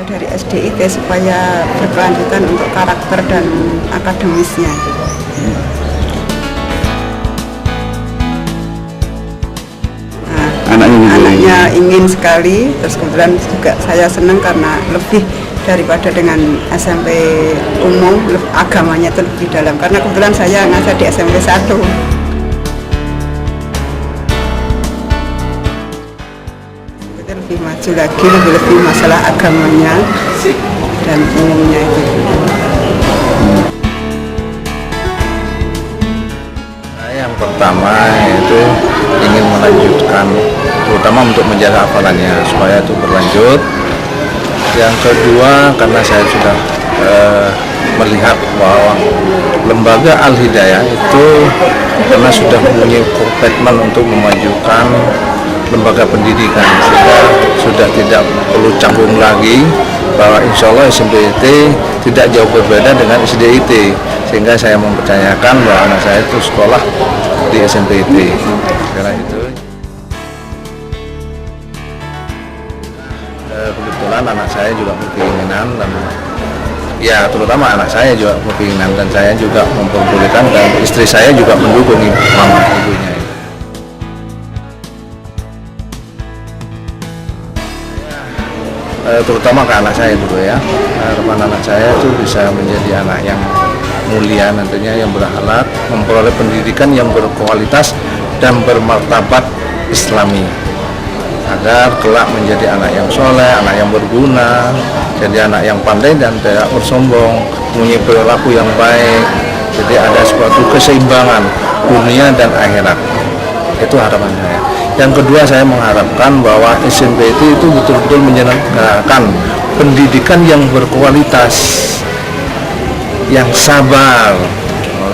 dari SDIT supaya berkelanjutan untuk karakter dan akademisnya. Anaknya ingin sekali, terus kemudian juga saya senang karena lebih daripada dengan SMP umum, agamanya itu lebih dalam, karena kebetulan saya ngajar di SMP 1. Itu lebih maju lagi, lebih masalah agamanya dan umumnya itu. Yang pertama itu ingin melanjutkan, terutama untuk menjaga hafalannya supaya itu berlanjut. Yang kedua, karena saya sudah melihat bahwa lembaga Al-Hidayah itu karena sudah mempunyai komitmen untuk memajukan lembaga pendidikan, sehingga sudah tidak perlu canggung lagi bahwa insya Allah SMPIT tidak jauh berbeda dengan SDIT, sehingga saya mempercayakan bahwa anak saya itu sekolah di SMPIT. Karena itu kebetulan anak saya juga berkeinginan, dan ya terutama anak saya juga berkeinginan, dan saya juga memperbolehkan, dan istri saya juga mendukung mama ibunya. Terutama ke anak saya dulu ya, harapan anak saya itu bisa menjadi anak yang mulia nantinya, yang berakhlak, memperoleh pendidikan yang berkualitas dan bermartabat Islami, agar kelak menjadi anak yang soleh, anak yang berguna, jadi anak yang pandai dan tidak bersombong, mempunyai perilaku yang baik, jadi ada suatu keseimbangan dunia dan akhirat. Itu harapan saya. Yang kedua, saya mengharapkan bahwa SMPIT itu betul-betul menyelenggarakan pendidikan yang berkualitas, yang sabar,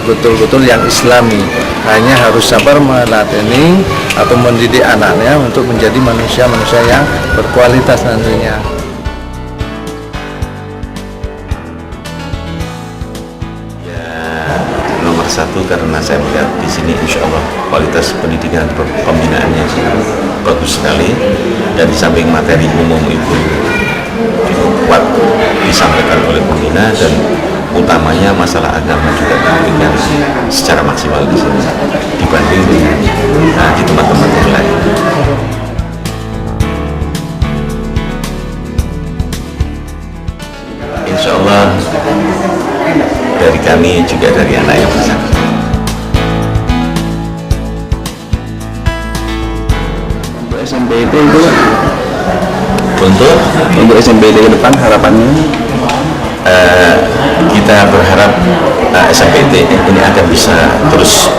betul-betul yang Islami. Hanya harus sabar melatih atau mendidik anaknya untuk menjadi manusia-manusia yang berkualitas nantinya. Satu, karena saya melihat di sini insya Allah kualitas pendidikan pembinaannya bagus sekali, dan di samping materi umum itu kuat disampaikan oleh pembina, dan utamanya masalah agama juga diberikan secara maksimal di sini dibanding dengan di tempat-tempat yang lain. Insya Allah dari kami juga dari anak yang besar. Untuk SMPIT itu, untuk SMPIT ke depan harapannya, kita berharap SMPIT ini akan bisa terus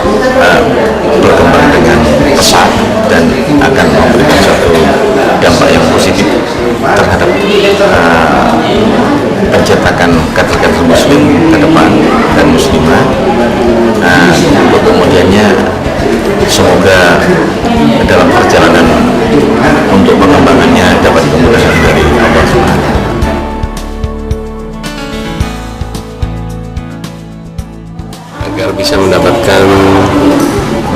berkembang dengan pesat dan akan memberikan suatu dampak yang positif terhadap pencetakan kader-kader muslim ke depan dan muslimah. Untuk kemudiannya semoga dalam perjalanan untuk pengembangannya dapat kemudahan dari Allah SWT. Agar bisa mendapatkan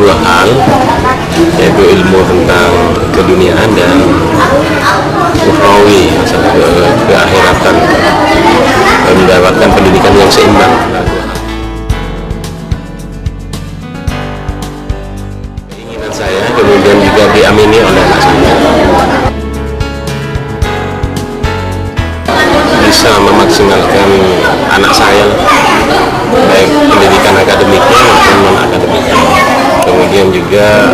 dua hal, yaitu ilmu tentang keduniaan dan ukhrawi, masalah keakhiratan, mendapatkan pendidikan yang seimbang. Keinginan saya kemudian juga diamini oleh anak saya, bisa memaksimalkan anak saya, baik pendidikan akademiknya maupun non akademiknya, kemudian juga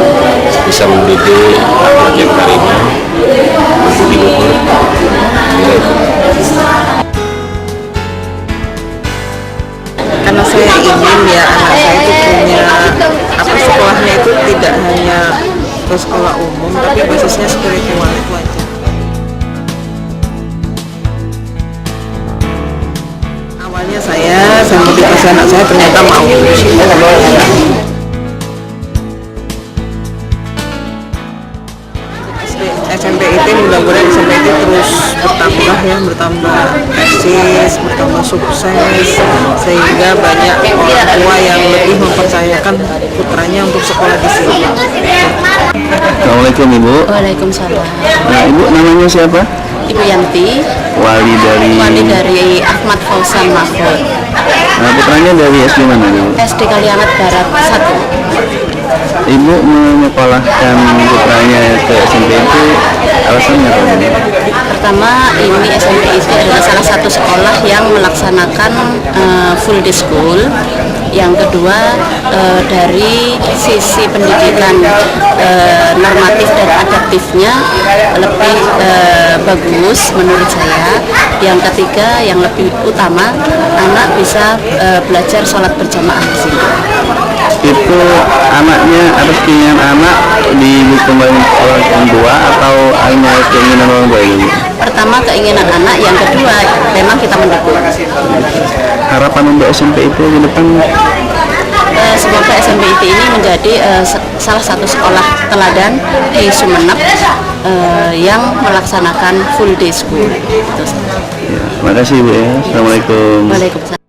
bisa mendidik akhlak yang karimah, budi luhur. Karena saya ingin ya anak saya itu punya sekolahnya itu tidak hanya ke sekolah umum, tapi basisnya spiritual itu aja. Awalnya saya motivasi anak saya ternyata mau SMPIT, mudah-mudahan SMPIT terus bertambah ya, bertambah eksis, bertambah sukses, sehingga banyak orang tua yang lebih mempercayakan putranya untuk sekolah di sini. Assalamualaikum Ibu. Waalaikumsalam. Ibu namanya siapa? Ibu Yanti, Wali dari Ahmad Fauzan Mahfud. Putranya dari SD mana Bu? SD Kaliangat Barat 1. Ibu menyekolahkan putranya ke SMP itu alasannya apa Bu? Pertama, ini SMP itu adalah salah satu sekolah yang melaksanakan full day school. Yang kedua, dari sisi pendidikan normatif dan adaptifnya lebih bagus menurut saya. Yang ketiga, yang lebih utama, anak bisa belajar sholat berjamaah di sini. Itu anaknya atas keinginan anak didukung oleh orang tua atau hanya keinginan orang tua itu? Pertama keinginan anak, yang kedua memang kita mendukung. Harapan untuk SMP itu ke depan? Semoga SMP IT ini menjadi salah satu sekolah teladan di Sumeneb yang melaksanakan full day school. Ya, terima kasih Bu ya. Assalamualaikum. Waalaikumsalam.